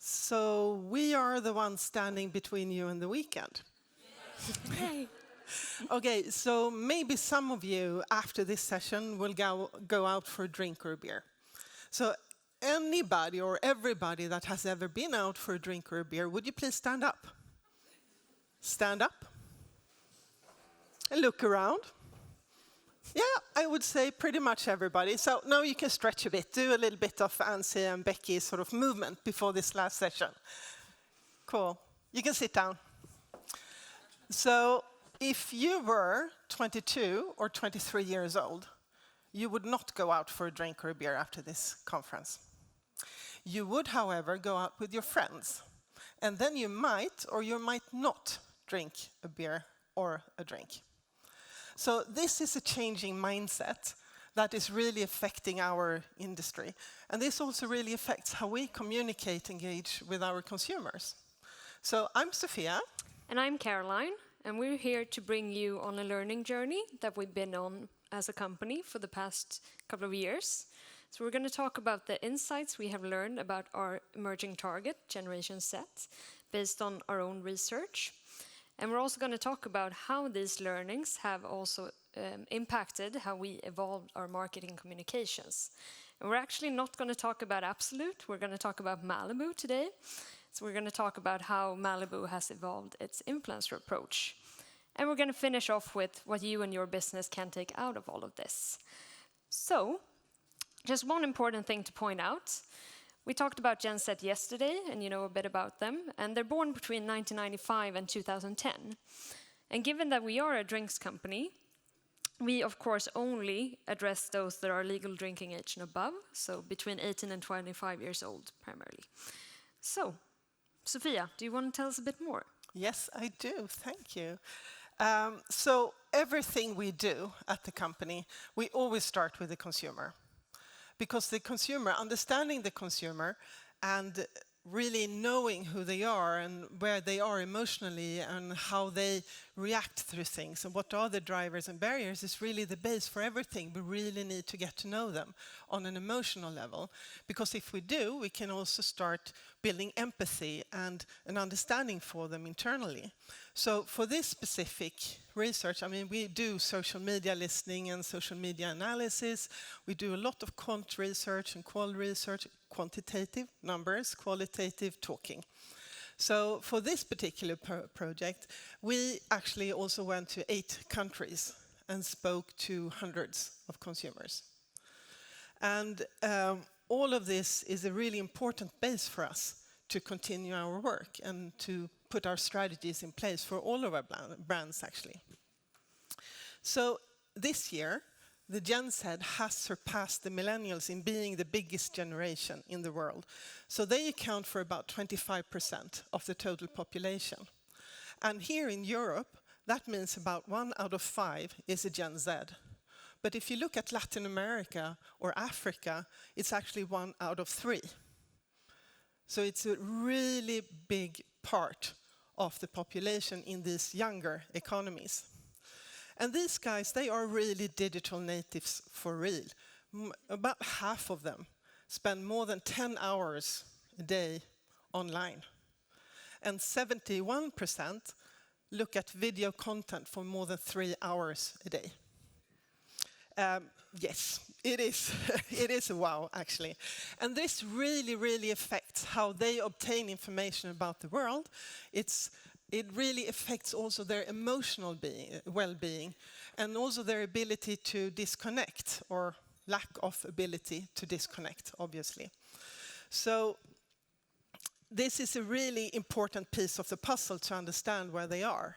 So we are the ones standing between you and the weekend. Hey. Okay, so maybe some of you after this session will go out for a drink or a beer. So anybody or everybody that has ever been out for a drink or a beer, would you please stand up? Stand up. And look around. Yeah, I would say pretty much everybody. So now you can stretch a bit, do a little bit of Ansi and Becky sort of movement before this last session. Cool. You can sit down. So if you were 22 or 23 years old, you would not go out for a drink or a beer after this conference. You would, however, go out with your friends. And then you might or you might not drink a beer or a drink. So this is a changing mindset that is really affecting our industry. And this also really affects how we communicate, engage with our consumers. So I'm Sofia. And I'm Caroline. And we're here to bring you on a learning journey that we've been on as a company for the past couple of years. So we're going to talk about the insights we have learned about our emerging target, Generation Z, based on our own research. And we're also going to talk about how these learnings have also impacted how we evolved our marketing communications. And we're actually not going to talk about Absolut, we're going to talk about Malibu today. So we're going to talk about how Malibu has evolved its influencer approach. And we're going to finish off with what you and your business can take out of all of this. So, just one important thing to point out. We talked about Gen Z yesterday, and you know a bit about them, and they're born between 1995 and 2010. And given that we are a drinks company, we of course only address those that are legal drinking age and above, so between 18 and 25 years old primarily. So, Sofia, do you want to tell us a bit more? Yes, I do. Thank you. So everything we do at the company, we always start with the consumer. Because the consumer, understanding the consumer and really knowing who they are and where they are emotionally and how they react through things and what are the drivers and barriers is really the base for everything. We really need to get to know them on an emotional level. Because if we do, we can also start building empathy and an understanding for them internally. So for this specific research, I mean, we do social media listening and social media analysis. We do a lot of quant research and qual research, quantitative numbers, qualitative talking. So for this particular project, we actually also went to 8 countries and spoke to hundreds of consumers. And all of this is a really important base for us to continue our work and to put our strategies in place for all of our brands, actually. So this year, the Gen Z has surpassed the millennials in being the biggest generation in the world. So they account for about 25% of the total population. And here in Europe, that means about 1 out of 5 is a Gen Z. But if you look at Latin America or Africa, it's actually 1 out of 3. So it's a really big part of the population in these younger economies. And these guys, they are really digital natives for real. About half of them spend more than 10 hours a day online. And 71% look at video content for more than 3 hours a day. Yes, it is. It is a wow, actually. And this really, really affects how they obtain information about the world. It really affects also their emotional well-being and also their ability to disconnect or lack of ability to disconnect, obviously. So this is a really important piece of the puzzle to understand where they are.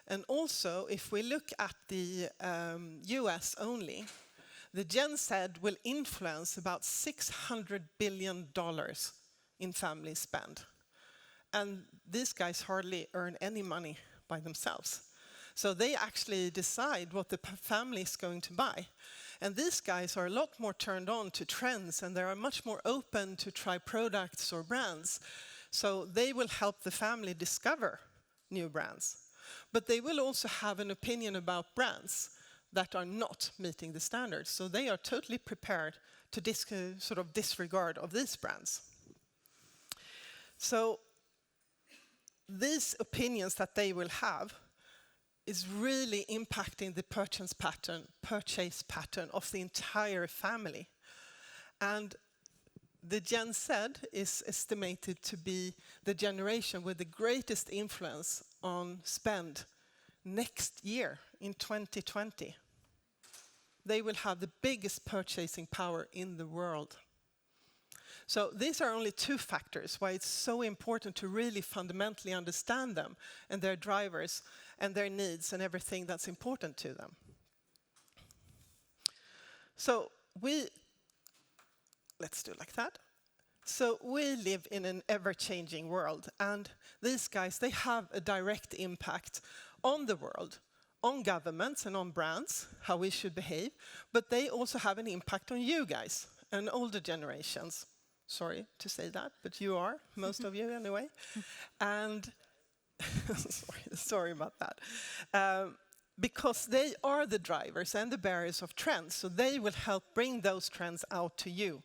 And also, if we look at the US only, the Gen Z will influence about $600 billion in family spend. And these guys hardly earn any money by themselves. So they actually decide what the family is going to buy. And these guys are a lot more turned on to trends, and they are much more open to try products or brands. So they will help the family discover new brands. But they will also have an opinion about brands. that are not meeting the standards. So they are totally prepared to sort of disregard of these brands. So these opinions that they will have is really impacting the purchase pattern of the entire family. And the Gen Z is estimated to be the generation with the greatest influence on spend next year in 2020. They will have the biggest purchasing power in the world. So these are only two factors why it's so important to really fundamentally understand them and their drivers and their needs and everything that's important to them. So let's do it like that. So we live in an ever-changing world, and these guys, they have a direct impact on the world, on governments and on brands, how we should behave, but they also have an impact on you guys and older generations. Sorry to say that, but you are, most of you anyway. And sorry about that. Because they are the drivers and the bearers of trends, so they will help bring those trends out to you,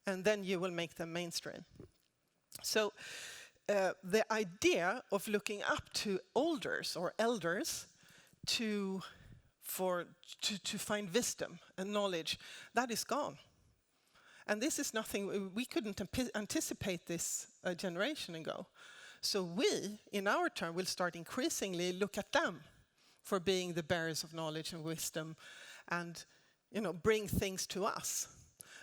and then you will make them mainstream. So the idea of looking up to elders to find wisdom and knowledge, that is gone. And this is nothing, we couldn't anticipate this a generation ago. So we, in our turn, will start increasingly look at them for being the bearers of knowledge and wisdom and, bring things to us.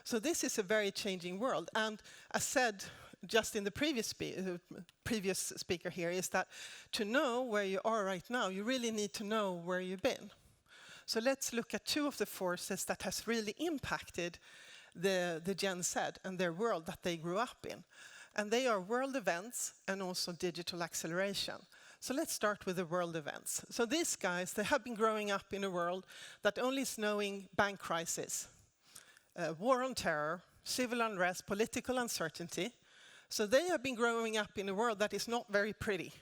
So this is a very changing world. And as said just in the previous speaker here, is that to know where you are right now, you really need to know where you've been. So let's look at two of the forces that has really impacted the Gen Z and their world that they grew up in. And they are world events and also digital acceleration. So let's start with the world events. So these guys, they have been growing up in a world that only is knowing bank crisis, war on terror, civil unrest, political uncertainty. So they have been growing up in a world that is not very pretty.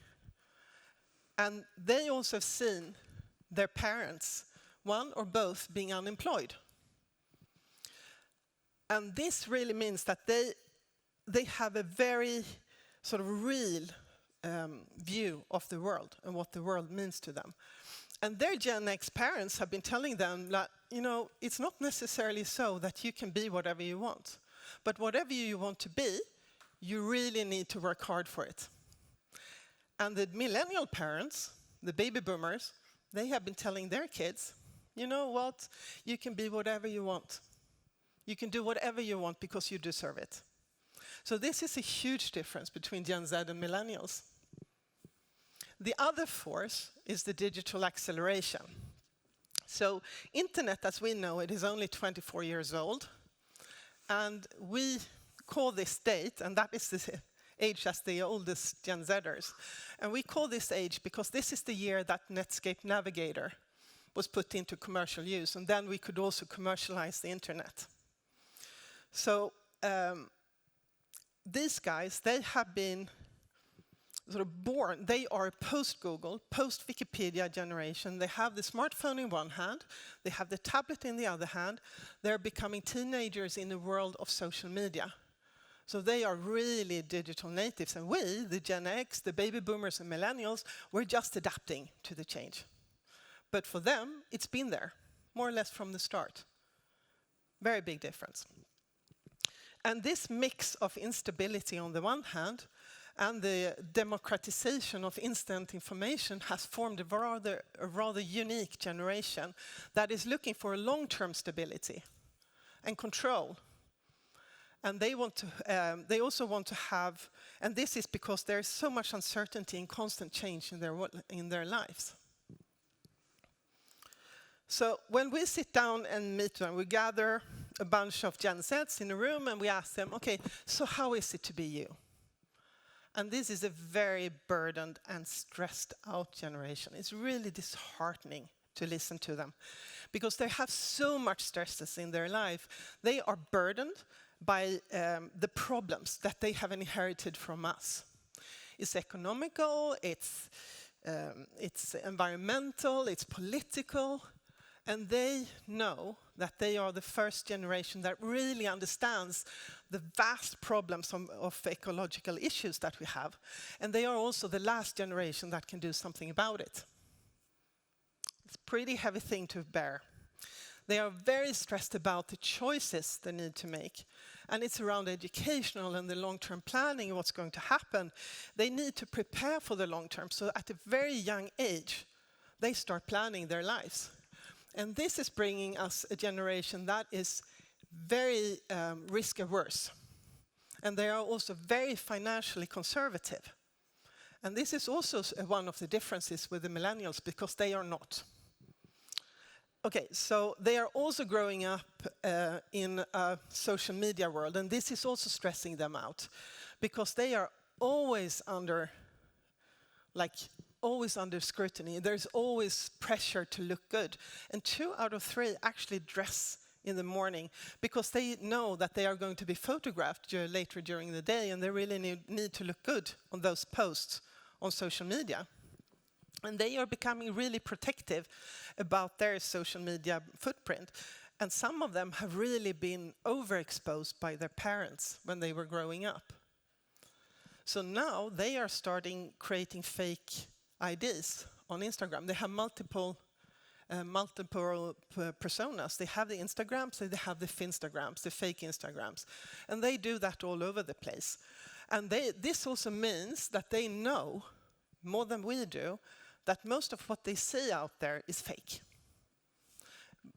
And they also have seen their parents, one or both, being unemployed. And this really means that they have a very sort of real view of the world and what the world means to them. And their Gen X parents have been telling them that, it's not necessarily so that you can be whatever you want. But whatever you want to be, you really need to work hard for it. And the millennial parents, the baby boomers, they have been telling their kids, you know what, you can be whatever you want. You can do whatever you want because you deserve it. So this is a huge difference between Gen Z and millennials. The other force is the digital acceleration. So internet, as we know it, is only 24 years old. And we call this date, and that is the age as the oldest Gen Zers. And we call this age because this is the year that Netscape Navigator was put into commercial use, and then we could also commercialize the internet. So these guys, they have been sort of born, they are post-Google, post-Wikipedia generation. They have the smartphone in one hand, they have the tablet in the other hand. They're becoming teenagers in the world of social media. So they are really digital natives. And we, the Gen X, the baby boomers and millennials, we're just adapting to the change. But for them, it's been there, more or less from the start. Very big difference. And this mix of instability on the one hand and the democratization of instant information has formed a rather unique generation that is looking for a long-term stability and control. And they also want to have, and this is because there is so much uncertainty and constant change in their lives. So when we sit down and meet them, we gather a bunch of Gen Zs in a room and we ask them, okay, so how is it to be you? And this is a very burdened and stressed out generation. It's really disheartening to listen to them because they have so much stresses in their life. They are burdened by the problems that they have inherited from us. It's economical, it's environmental, it's political, And they know that they are the first generation that really understands the vast problems of ecological issues that we have. And they are also the last generation that can do something about it. It's a pretty heavy thing to bear. They are very stressed about the choices they need to make. And it's around educational and the long-term planning of what's going to happen. They need to prepare for the long term. So at a very young age, they start planning their lives. And this is bringing us a generation that is very risk averse. And they are also very financially conservative. And this is also one of the differences with the millennials, because they are not. Okay, so they are also growing up in a social media world, and this is also stressing them out, because they are always under scrutiny. There's always pressure to look good. And 2 out of 3 actually dress in the morning because they know that they are going to be photographed later during the day, and they really need to look good on those posts on social media. And they are becoming really protective about their social media footprint. And some of them have really been overexposed by their parents when they were growing up. So now they are starting creating fake IDs on Instagram. They have multiple personas. They have the Instagrams, they have the Finstagrams, the fake Instagrams. And they do that all over the place. And this also means that they know, more than we do, that most of what they see out there is fake.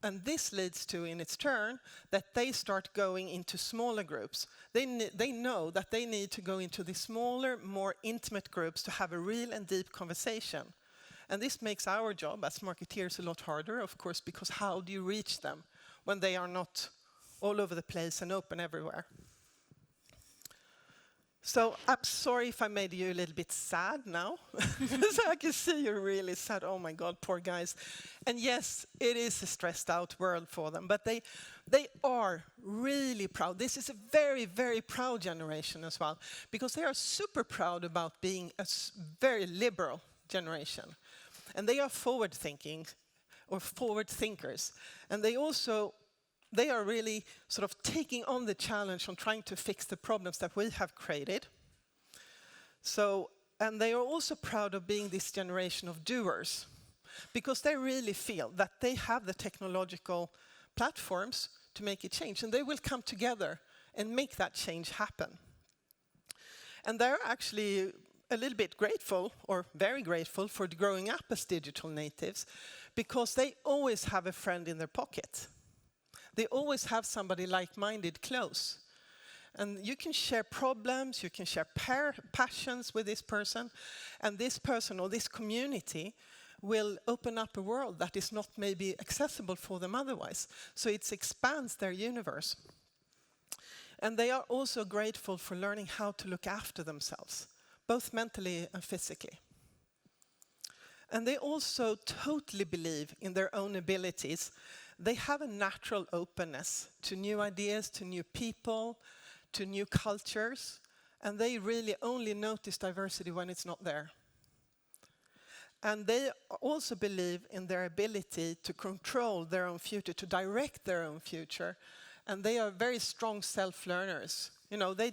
And this leads to, in its turn, that they start going into smaller groups. They know that they need to go into the smaller, more intimate groups to have a real and deep conversation. And this makes our job as marketeers a lot harder, of course, because how do you reach them when they are not all over the place and open everywhere? So I'm sorry if I made you a little bit sad now. So I can see you're really sad. Oh my God, poor guys. And yes, it is a stressed out world for them, but they are really proud. This is a very, very proud generation as well, because they are super proud about being a very liberal generation. And they are forward thinking, or forward thinkers. And they are really sort of taking on the challenge on trying to fix the problems that we have created. And they are also proud of being this generation of doers, because they really feel that they have the technological platforms to make a change, and they will come together and make that change happen. And they're actually a little bit grateful, or very grateful, for growing up as digital natives, because they always have a friend in their pocket. They always have somebody like-minded close. And you can share problems, you can share passions with this person, and this person or this community will open up a world that is not maybe accessible for them otherwise. So it expands their universe. And they are also grateful for learning how to look after themselves, both mentally and physically. And they also totally believe in their own abilities. They have a natural openness to new ideas, to new people, to new cultures, and they really only notice diversity when it's not there. And they also believe in their ability to control their own future, to direct their own future, and they are very strong self-learners. You know, they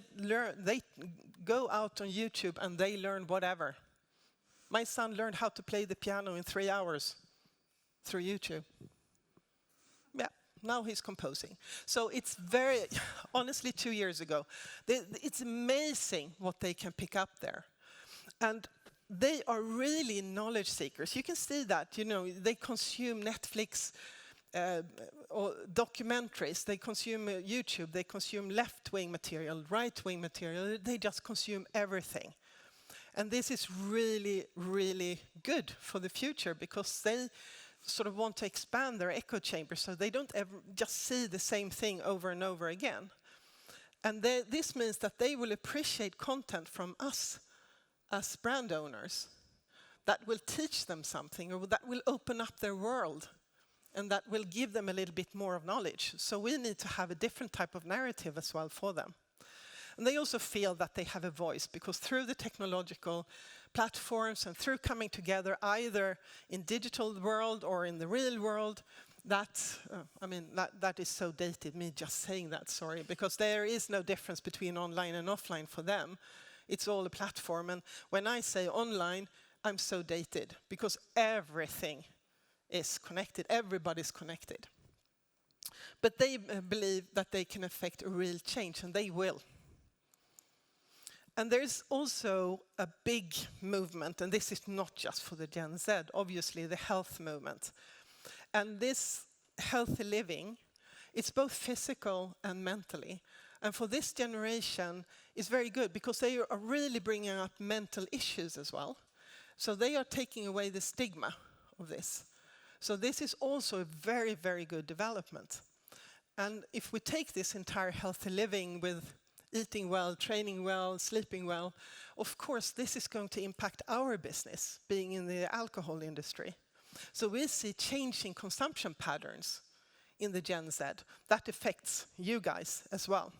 go out on YouTube and they learn whatever. My son learned how to play the piano in 3 hours through YouTube. Yeah, now he's composing. So it's very, honestly, 2 years ago. It's amazing what they can pick up there. And they are really knowledge seekers. You can see that, you know, they consume Netflix or documentaries, they consume YouTube, they consume left-wing material, right-wing material, they just consume everything. And this is really, really good for the future, because they sort of want to expand their echo chamber so they don't ever just see the same thing over and over again. And this means that they will appreciate content from us as brand owners that will teach them something, or that will open up their world, and that will give them a little bit more of knowledge. So we need to have a different type of narrative as well for them. And they also feel that they have a voice, because through the technological platforms and through coming together either in digital world or in the real world, that is so dated, me just saying that, sorry, because there is no difference between online and offline for them. It's all a platform. And when I say online, I'm so dated because everything is connected. Everybody's connected. But they believe that they can affect a real change, and they will. And there's also a big movement, and this is not just for the Gen Z, obviously the health movement. And this healthy living, it's both physical and mentally. And for this generation, it's very good because they are really bringing up mental issues as well. So they are taking away the stigma of this. So this is also a very, very good development. And if we take this entire healthy living with eating well, training well, sleeping well, of course this is going to impact our business, being in the alcohol industry. So we see changing consumption patterns in the Gen Z. That affects you guys as well.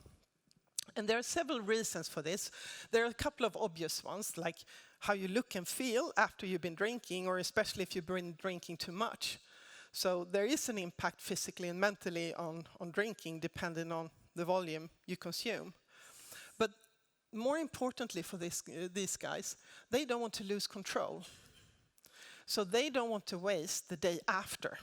And there are several reasons for this. There are a couple of obvious ones, like how you look and feel after you've been drinking, or especially if you've been drinking too much. So there is an impact physically and mentally on drinking, depending on the volume you consume. But more importantly for these guys, they don't want to lose control. So they don't want to waste the day after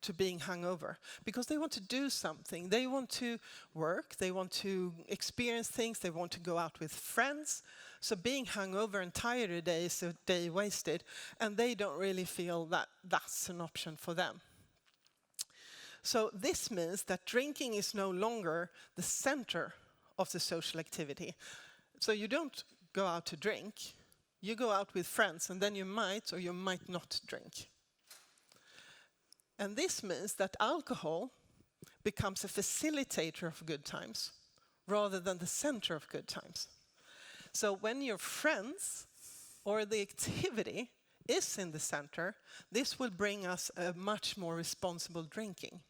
to being hungover, because they want to do something. They want to work, they want to experience things, they want to go out with friends. So being hungover and tired a day is a day wasted, and they don't really feel that that's an option for them. So this means that drinking is no longer the center of the social activity. So you don't go out to drink, you go out with friends, and then you might or you might not drink. And this means that alcohol becomes a facilitator of good times rather than the center of good times. So when your friends or the activity is in the center, this will bring us a much more responsible drinking.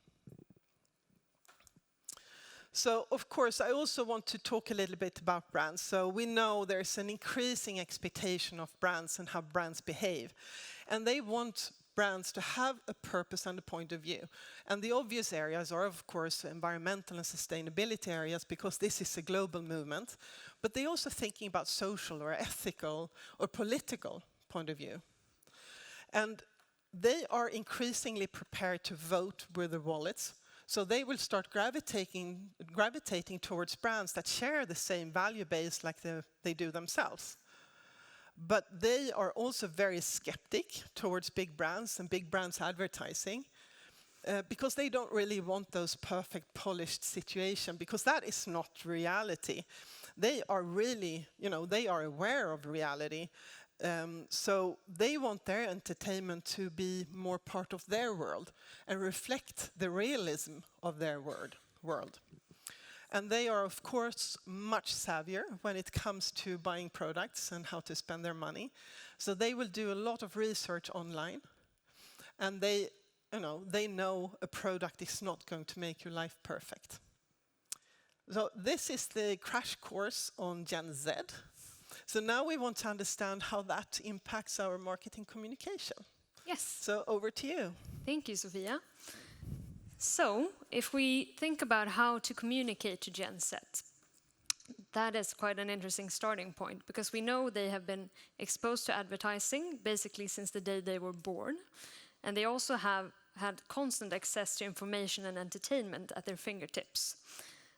So, of course, I also want to talk a little bit about brands. So we know there's an increasing expectation of brands and how brands behave. And they want brands to have a purpose and a point of view. And the obvious areas are, of course, environmental and sustainability areas, because this is a global movement. But they're also thinking about social or ethical or political point of view. And they are increasingly prepared to vote with their wallets. So they will start gravitating towards brands that share the same value base like they do themselves. But they are also very skeptic towards big brands and big brands advertising, because they don't really want those perfect polished situations, because that is not reality. They are really, they are aware of reality. So they want their entertainment to be more part of their world and reflect the realism of their world. And they are, of course, much savvier when it comes to buying products and how to spend their money. So they will do a lot of research online. And they know a product is not going to make your life perfect. So this is the crash course on Gen Z. So now we want to understand how that impacts our marketing communication. Yes. So over to you. Thank you, Sofia. So, if we think about how to communicate to Gen Z, that is quite an interesting starting point, because we know they have been exposed to advertising basically since the day they were born, and they also have had constant access to information and entertainment at their fingertips.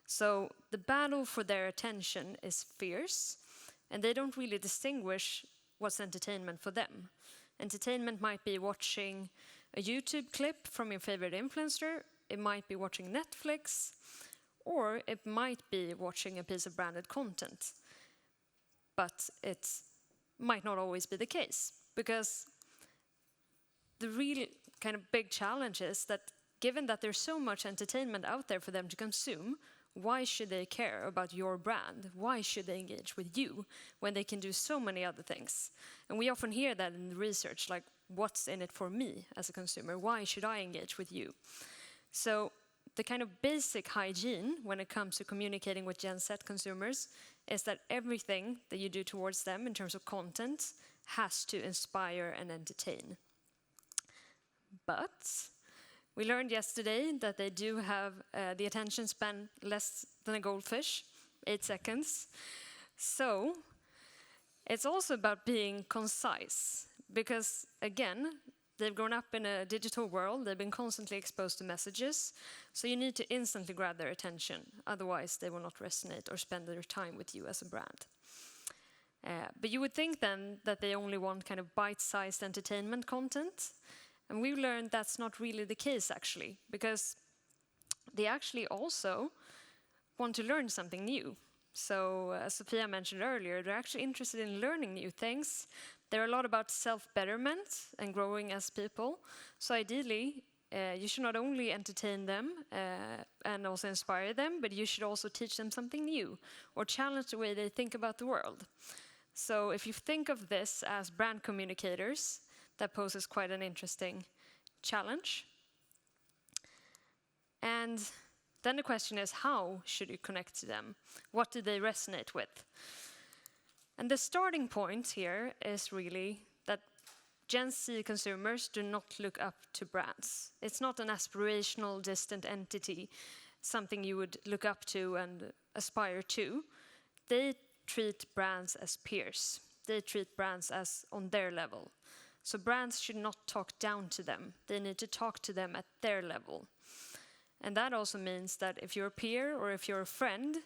So the battle for their attention is fierce, and they don't really distinguish what's entertainment for them. Entertainment might be watching a YouTube clip from your favorite influencer, it might be watching Netflix, or it might be watching a piece of branded content. But it might not always be the case, because the real kind of big challenge is that given that there's so much entertainment out there for them to consume, why should they care about your brand? Why should they engage with you when they can do so many other things? And we often hear that in the research, like, what's in it for me as a consumer? Why should I engage with you? So the kind of basic hygiene when it comes to communicating with Gen Z consumers is that everything that you do towards them in terms of content has to inspire and entertain. But We learned yesterday that they do have the attention span less than a goldfish, 8 seconds. So it's also about being concise because, again, they've grown up in a digital world, they've been constantly exposed to messages, so you need to instantly grab their attention, otherwise they will not resonate or spend their time with you as a brand. But you would think then that they only want kind of bite-sized entertainment content, and we've learned that's not really the case actually, because they actually also want to learn something new. So as Sofia mentioned earlier, they're actually interested in learning new things. They're a lot about self-betterment and growing as people. So ideally, you should not only entertain them and also inspire them, but you should also teach them something new or challenge the way they think about the world. So if you think of this as brand communicators, that poses quite an interesting challenge. And then the question is, how should you connect to them? What do they resonate with? And the starting point here is really that Gen Z consumers do not look up to brands. It's not an aspirational, distant entity, something you would look up to and aspire to. They treat brands as peers. They treat brands as on their level. So brands should not talk down to them. They need to talk to them at their level. And that also means that if you're a peer or if you're a friend,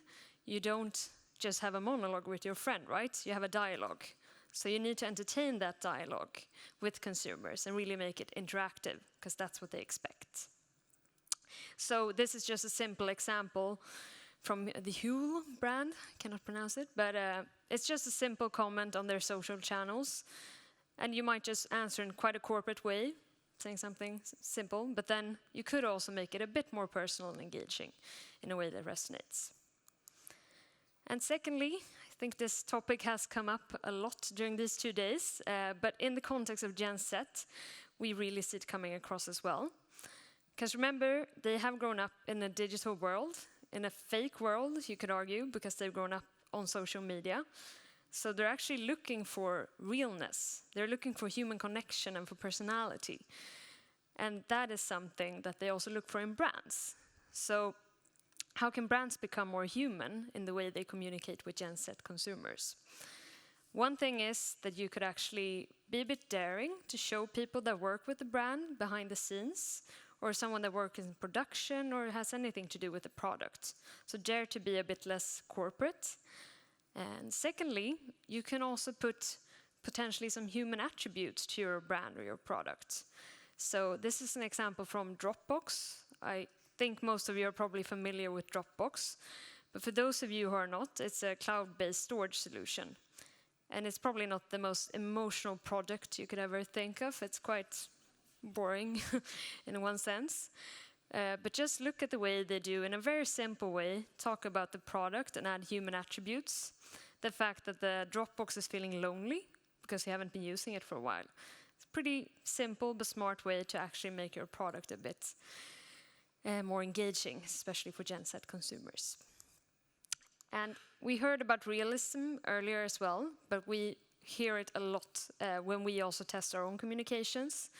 you don't just have a monologue with your friend, right? You have a dialogue. So you need to entertain that dialogue with consumers and really make it interactive, because that's what they expect. So this is just a simple example from the Heuer brand, cannot pronounce it, but it's just a simple comment on their social channels. And you might just answer in quite a corporate way, saying something simple, but then you could also make it a bit more personal and engaging in a way that resonates. And secondly, I think this topic has come up a lot during these 2 days, but in the context of Gen Z, we really see it coming across as well. Because remember, they have grown up in a digital world, in a fake world, you could argue, because they've grown up on social media. So they're actually looking for realness. They're looking for human connection and for personality. And that is something that they also look for in brands. So how can brands become more human in the way they communicate with Gen Z consumers? One thing is that you could actually be a bit daring to show people that work with the brand behind the scenes, or someone that works in production or has anything to do with the product. So dare to be a bit less corporate. And secondly, you can also put potentially some human attributes to your brand or your product. So this is an example from Dropbox. I think most of you are probably familiar with Dropbox, but for those of you who are not, it's a cloud-based storage solution. And it's probably not the most emotional product you could ever think of. It's quite boring in one sense. But just look at the way they do, in a very simple way, talk about the product and add human attributes. The fact that the Dropbox is feeling lonely because you haven't been using it for a while. It's a pretty simple but smart way to actually make your product a bit more engaging, especially for Gen Z consumers. And we heard about realism earlier as well, but we hear it a lot when we also test our own communications.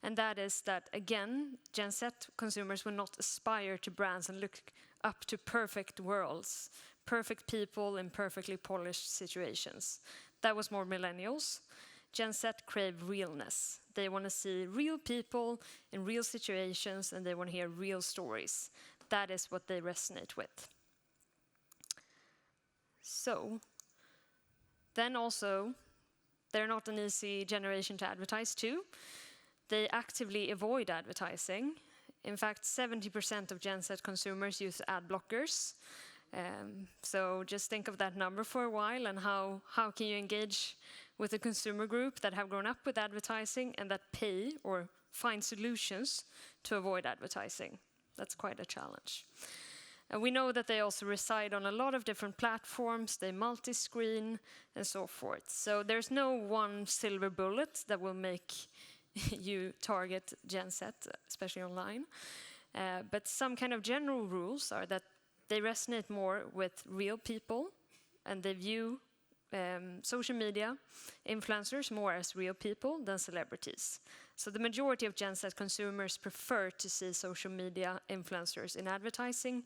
And that is that, again, Gen Z consumers will not aspire to brands and look up to perfect worlds, perfect people in perfectly polished situations. That was more millennials. Gen Z crave realness. They want to see real people in real situations, and they want to hear real stories. That is what they resonate with. So, then also, they're not an easy generation to advertise to. They actively avoid advertising. In fact, 70% of Gen Z consumers use ad blockers. So just think of that number for a while, and how can you engage with a consumer group that have grown up with advertising and that pay or find solutions to avoid advertising. That's quite a challenge. And we know that they also reside on a lot of different platforms, they multi-screen and so forth. So there's no one silver bullet that will make you target Gen Z, especially online. But some kind of general rules are that they resonate more with real people, and they view social media influencers more as real people than celebrities. So the majority of Gen Z consumers prefer to see social media influencers in advertising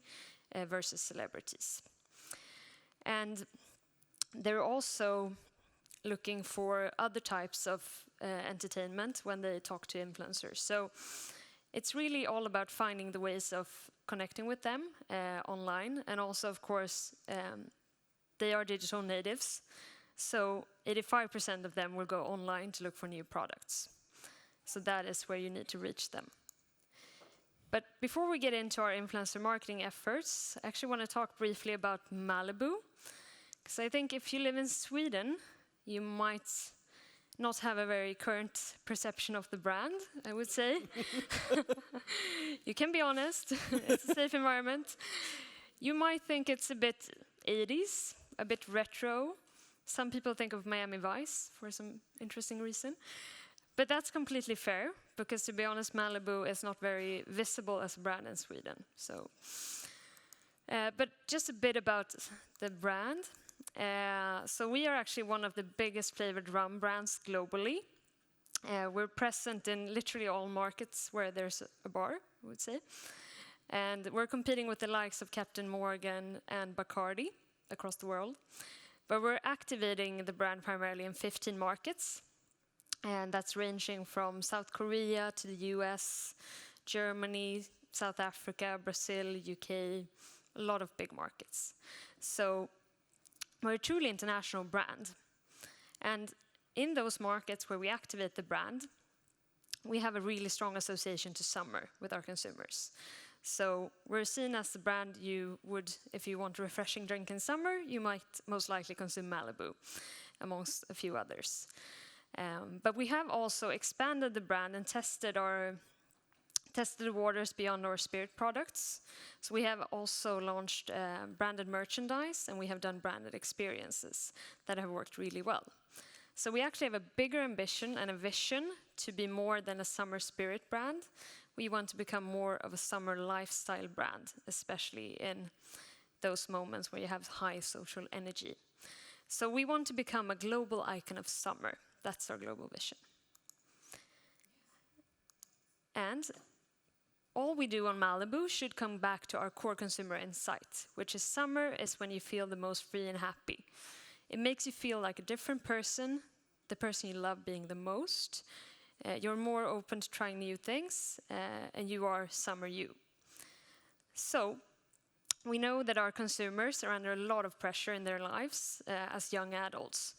versus celebrities. And they're also looking for other types of entertainment when they talk to influencers. So it's really all about finding the ways of connecting with them online. And also, of course, they are digital natives. So 85% of them will go online to look for new products. So that is where you need to reach them. But before we get into our influencer marketing efforts, I actually want to talk briefly about Malibu. Because I think if you live in Sweden, you might not have a very current perception of the brand, I would say. You can be honest, it's a safe environment. You might think it's a bit 80s, a bit retro. Some people think of Miami Vice for some interesting reason. But that's completely fair, because to be honest, Malibu is not very visible as a brand in Sweden. So, but just a bit about the brand. So we are actually one of the biggest flavored rum brands globally. We're present in literally all markets where there's a bar, I would say. And we're competing with the likes of Captain Morgan and Bacardi across the world. But we're activating the brand primarily in 15 markets. And that's ranging from South Korea to the US, Germany, South Africa, Brazil, UK, a lot of big markets. So we're a truly international brand. And in those markets where we activate the brand, we have a really strong association to summer with our consumers. So we're seen as the brand you would, if you want a refreshing drink in summer, you might most likely consume Malibu, amongst a few others. But we have also expanded the brand and tested the waters beyond our spirit products. So we have also launched branded merchandise, and we have done branded experiences that have worked really well. So we actually have a bigger ambition and a vision to be more than a summer spirit brand. We want to become more of a summer lifestyle brand, especially in those moments where you have high social energy. So we want to become a global icon of summer. That's our global vision. And all we do on Malibu should come back to our core consumer insight, which is summer is when you feel the most free and happy. It makes you feel like a different person, the person you love being the most. You're more open to trying new things, and you are summer you. So we know that our consumers are under a lot of pressure in their lives as young adults.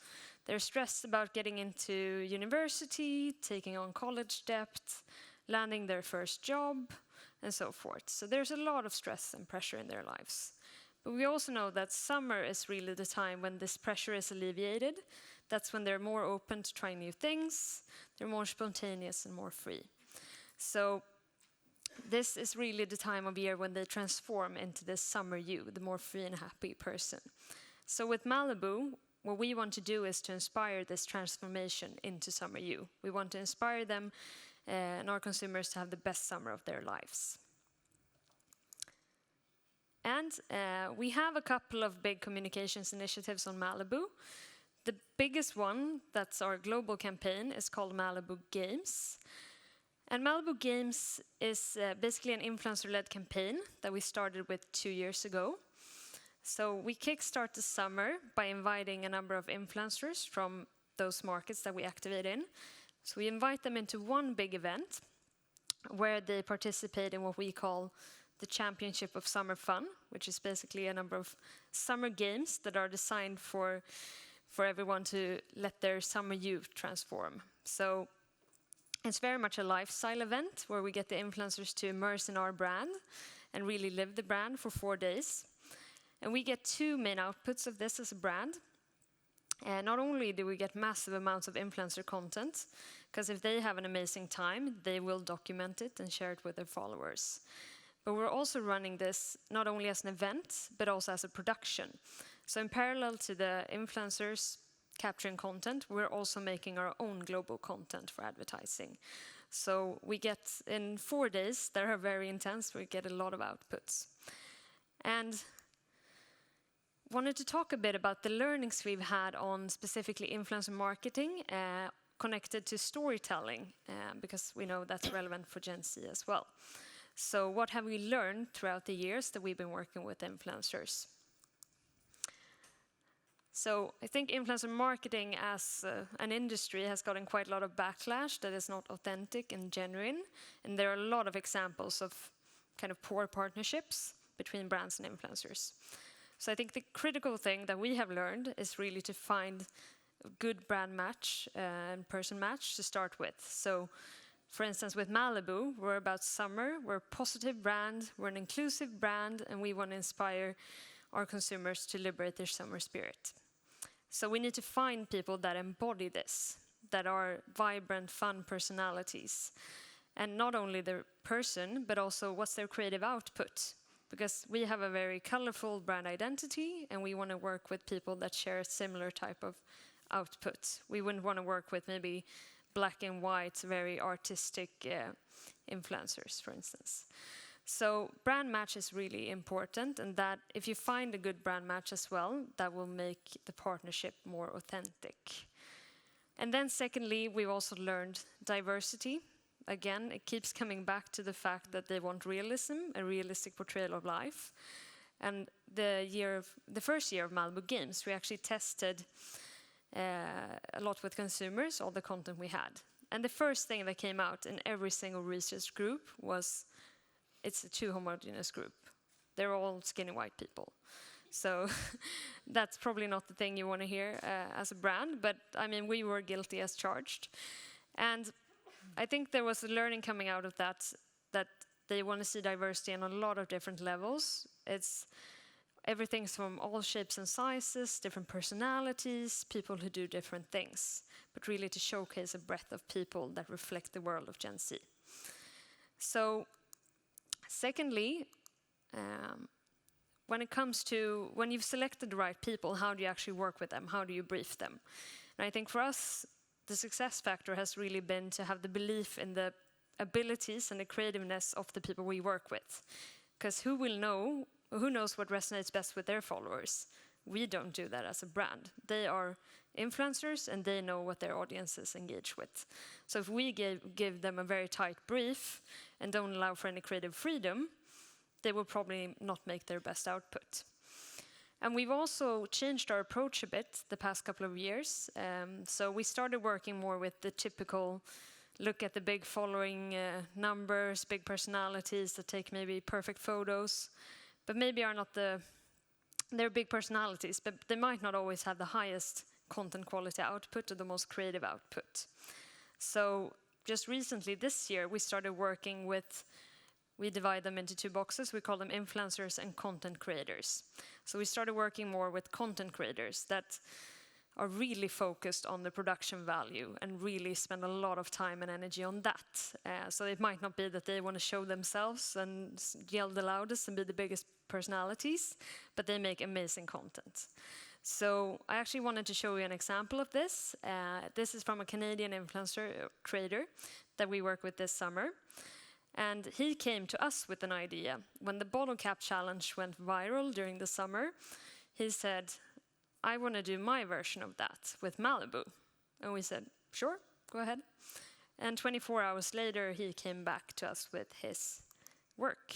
They're stressed about getting into university, taking on college debt, landing their first job, and so forth. So there's a lot of stress and pressure in their lives. But we also know that summer is really the time when this pressure is alleviated. That's when they're more open to trying new things, they're more spontaneous and more free. So this is really the time of year when they transform into this summer you, the more free and happy person. So with Malibu, what we want to do is to inspire this transformation into summer you. We want to inspire them and our consumers to have the best summer of their lives. And we have a couple of big communications initiatives on Malibu. The biggest one, that's our global campaign, is called Malibu Games. And Malibu Games is basically an influencer-led campaign that we started with 2 years ago. So we kickstart the summer by inviting a number of influencers from those markets that we activate in. So we invite them into one big event where they participate in what we call the Championship of Summer Fun, which is basically a number of summer games that are designed for everyone to let their summer youth transform. So it's very much a lifestyle event where we get the influencers to immerse in our brand and really live the brand for 4 days. And we get 2 main outputs of this as a brand. And not only do we get massive amounts of influencer content, because if they have an amazing time, they will document it and share it with their followers. But we're also running this not only as an event, but also as a production. So in parallel to the influencers capturing content, we're also making our own global content for advertising. So we get, in 4 days, that are very intense, we get a lot of outputs. And wanted to talk a bit about the learnings we've had on specifically influencer marketing connected to storytelling, because we know that's relevant for Gen Z as well. So what have we learned throughout the years that we've been working with influencers? So I think influencer marketing as an industry has gotten quite a lot of backlash that is not authentic and genuine. And there are a lot of examples of kind of poor partnerships between brands and influencers. So I think the critical thing that we have learned is really to find a good brand match and person match to start with. So for instance, with Malibu, we're about summer, we're a positive brand, we're an inclusive brand, and we want to inspire our consumers to liberate their summer spirit. So we need to find people that embody this, that are vibrant, fun personalities. And not only their person, but also what's their creative output. Because we have a very colorful brand identity, and we want to work with people that share a similar type of output. We wouldn't want to work with maybe black and white, very artistic influencers, for instance. So brand match is really important, and that if you find a good brand match as well, that will make the partnership more authentic. And then secondly, we've also learned diversity. Again, it keeps coming back to the fact that they want realism, a realistic portrayal of life. And the first year of Malibu Games, we actually tested a lot with consumers, all the content we had. And the first thing that came out in every single research group was, it's a too homogeneous group. They're all skinny white people. So that's probably not the thing you want to hear as a brand, but I mean, we were guilty as charged. And I think there was a learning coming out of that they want to see diversity on a lot of different levels. It's everything from all shapes and sizes, different personalities, people who do different things, but really to showcase a breadth of people that reflect the world of Gen Z. So, secondly, when it comes to when you've selected the right people, how do you actually work with them? How do you brief them? And I think for us, the success factor has really been to have the belief in the abilities and the creativeness of the people we work with. Because who knows what resonates best with their followers? We don't do that as a brand. They are influencers and they know what their audiences engage with. So if we give them a very tight brief and don't allow for any creative freedom, they will probably not make their best output. And we've also changed our approach a bit the past couple of years. So we started working more with the typical look at the big following numbers, big personalities that take maybe perfect photos, but maybe are not they're big personalities, but they might not always have the highest content quality output or the most creative output. So just recently this year, we started working with, we divide them into two boxes. We call them influencers and content creators. So we started working more with content creators that are really focused on the production value and really spend a lot of time and energy on that. So it might not be that they want to show themselves and yell the loudest and be the biggest personalities, but they make amazing content. So I actually wanted to show you an example of this. This is from a Canadian influencer creator that we work with this summer. And he came to us with an idea. When the bottle cap challenge went viral during the summer, he said, I want to do my version of that with Malibu. And we said, sure, go ahead. And 24 hours later, he came back to us with his work.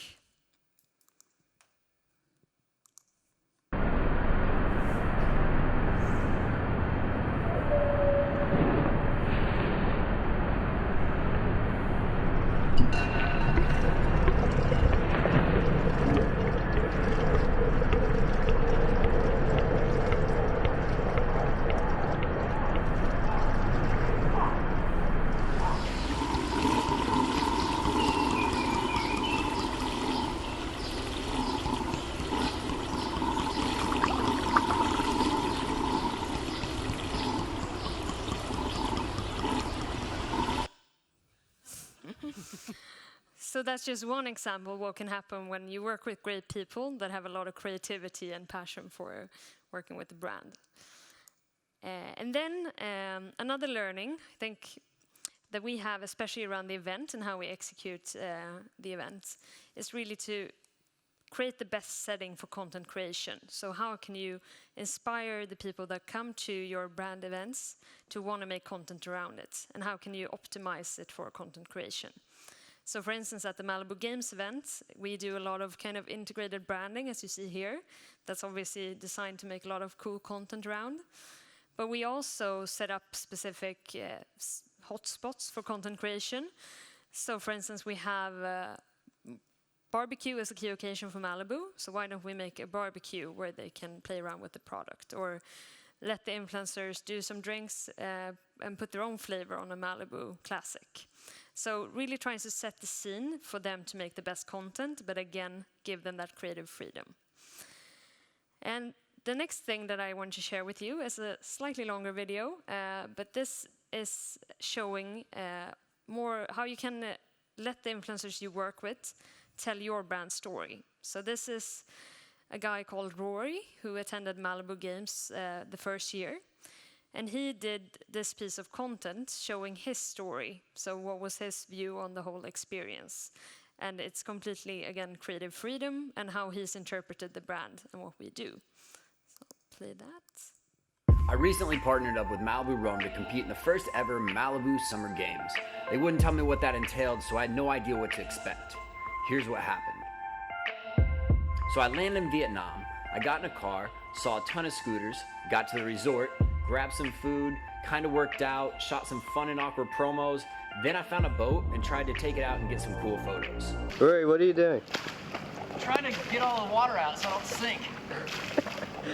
So that's just one example of what can happen when you work with great people that have a lot of creativity and passion for working with the brand. And then another learning, I think, that we have, especially around the event and how we execute the event, is really to create the best setting for content creation. So how can you inspire the people that come to your brand events to want to make content around it? And how can you optimize it for content creation? So for instance, at the Malibu Games event, we do a lot of kind of integrated branding, as you see here. That's obviously designed to make a lot of cool content around. But we also set up specific hotspots for content creation. So for instance, we have barbecue as a key occasion for Malibu. So why don't we make a barbecue where they can play around with the product, or let the influencers do some drinks and put their own flavor on a Malibu classic. So really trying to set the scene for them to make the best content, but again, give them that creative freedom. And the next thing that I want to share with you is a slightly longer video, but this is showing more how you can let the influencers you work with tell your brand story. So this is a guy called Rory who attended Malibu Games the first year. And he did this piece of content showing his story. So what was his view on the whole experience? And it's completely, again, creative freedom and how he's interpreted the brand and what we do. So play that. I recently partnered up with Malibu Rome to compete in the first ever Malibu Summer Games. They wouldn't tell me what that entailed, so I had no idea what to expect. Here's what happened. So I landed in Vietnam. I got in a car, saw a ton of scooters, got to the resort, grabbed some food, kind of worked out, shot some fun and awkward promos. Then I found a boat and tried to take it out and get some cool photos. Rory, what are you doing? Trying to get all the water out so I don't sink.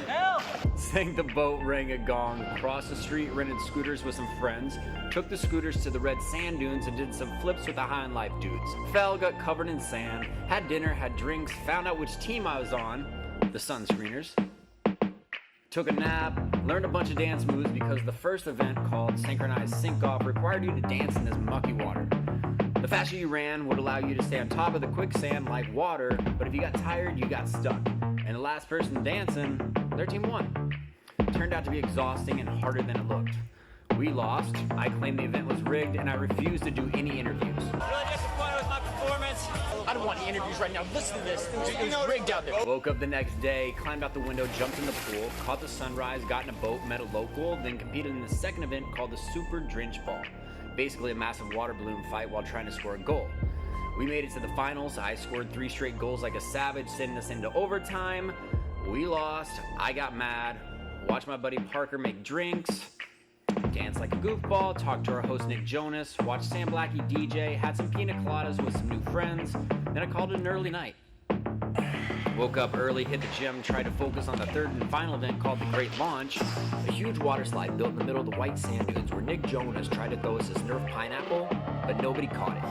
Help! Sank the boat, rang a gong, crossed the street, rented scooters with some friends, took the scooters to the red sand dunes and did some flips with the High on Life dudes. Fell, got covered in sand, had dinner, had drinks, found out which team I was on, the Sunscreeners. Took a nap, learned a bunch of dance moves because the first event, called Synchronized Sink-Off, required you to dance in this mucky water. The faster you ran would allow you to stay on top of the quicksand like water, but if you got tired, you got stuck. And the last person dancing, their team won. Turned out to be exhausting and harder than it looked. We lost, I claimed the event was rigged, and I refused to do any interviews. Really disappointed with my performance. I don't want any interviews right now. Listen to this. It was rigged out there. Woke up the next day, climbed out the window, jumped in the pool, caught the sunrise, got in a boat, met a local, then competed in the second event called the Super Drench Ball. Basically a massive water balloon fight while trying to score a goal. We made it to the finals. I scored 3 straight goals like a savage, sending us into overtime. We lost. I got mad. Watched my buddy Parker make drinks, danced like a goofball, talked to our host Nick Jonas, watched Sam Blackie DJ, had some pina coladas with some new friends. Then I called it an early night. Woke up early, hit the gym, tried to focus on the third and final event called the Great Launch, a huge water slide built in the middle of the white sand dunes where Nick Jonas tried to throw us this Nerf pineapple, but nobody caught it.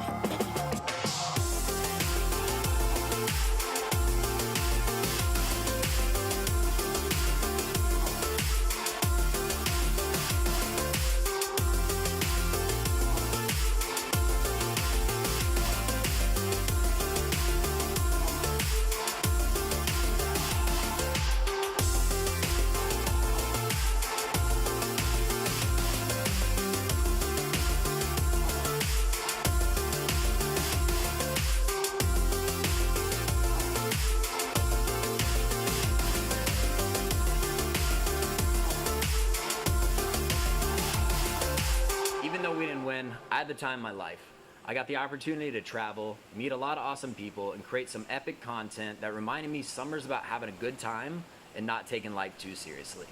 I had the time of my life. I got the opportunity to travel, meet a lot of awesome people, and create some epic content that reminded me summer's about having a good time and not taking life too seriously.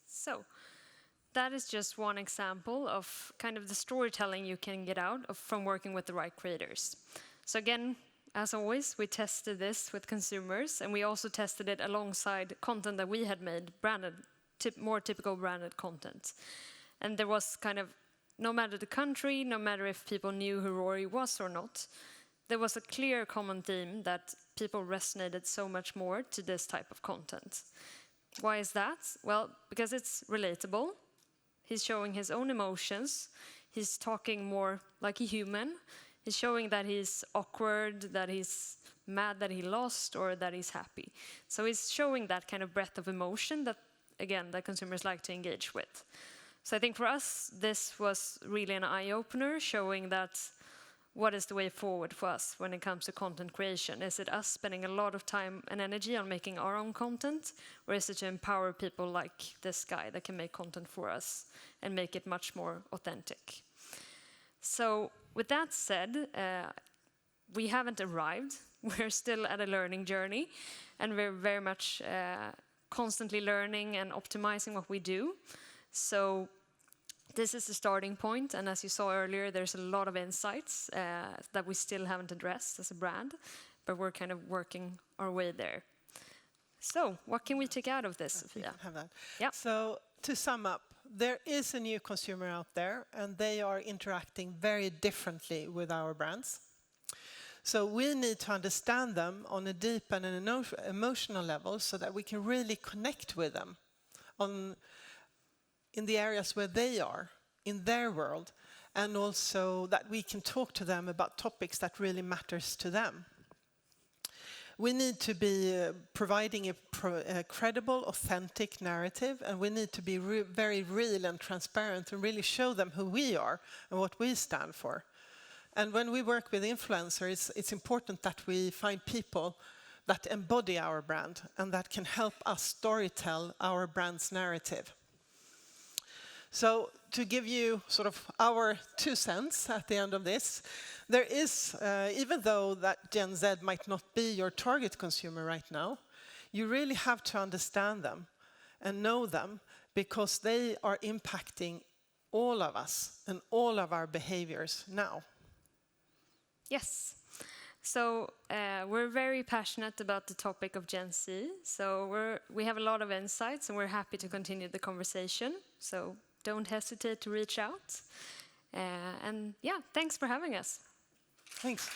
So that is just one example of kind of the storytelling you can get out of from working with the right creators. So again, as always, we tested this with consumers, and we also tested it alongside content that we had made, branded, more typical branded content. And there was kind of, no matter the country, no matter if people knew who Rory was or not, there was a clear common theme that people resonated so much more to this type of content. Why is that? Well, because it's relatable. He's showing his own emotions. He's talking more like a human. He's showing that he's awkward, that he's mad that he lost, or that he's happy. So he's showing that kind of breadth of emotion that, again, that consumers like to engage with. So I think for us, this was really an eye-opener, showing that what is the way forward for us when it comes to content creation? Is it us spending a lot of time and energy on making our own content, or is it to empower people like this guy that can make content for us and make it much more authentic? So with that said, we haven't arrived. We're still at a learning journey, and we're very much constantly learning and optimizing what we do. So this is the starting point, and as you saw earlier, there's a lot of insights that we still haven't addressed as a brand, but we're kind of working our way there. So what can we take out of this, Sofia? You can have that. Yeah. So to sum up, there is a new consumer out there, and they are interacting very differently with our brands. So we need to understand them on a deep and an emotional level so that we can really connect with them in the areas where they are, in their world, and also that we can talk to them about topics that really matters to them. We need to be providing a credible, authentic narrative, and we need to be very real and transparent and really show them who we are and what we stand for. And when we work with influencers, it's important that we find people that embody our brand and that can help us storytell our brand's narrative. So to give you sort of our 2 cents at the end of this, there is, even though that Gen Z might not be your target consumer right now, you really have to understand them and know them because they are impacting all of us and all of our behaviors now. Yes. So we're very passionate about the topic of Gen Z. So we have a lot of insights, and we're happy to continue the conversation. So don't hesitate to reach out. And yeah, thanks for having us. Thanks.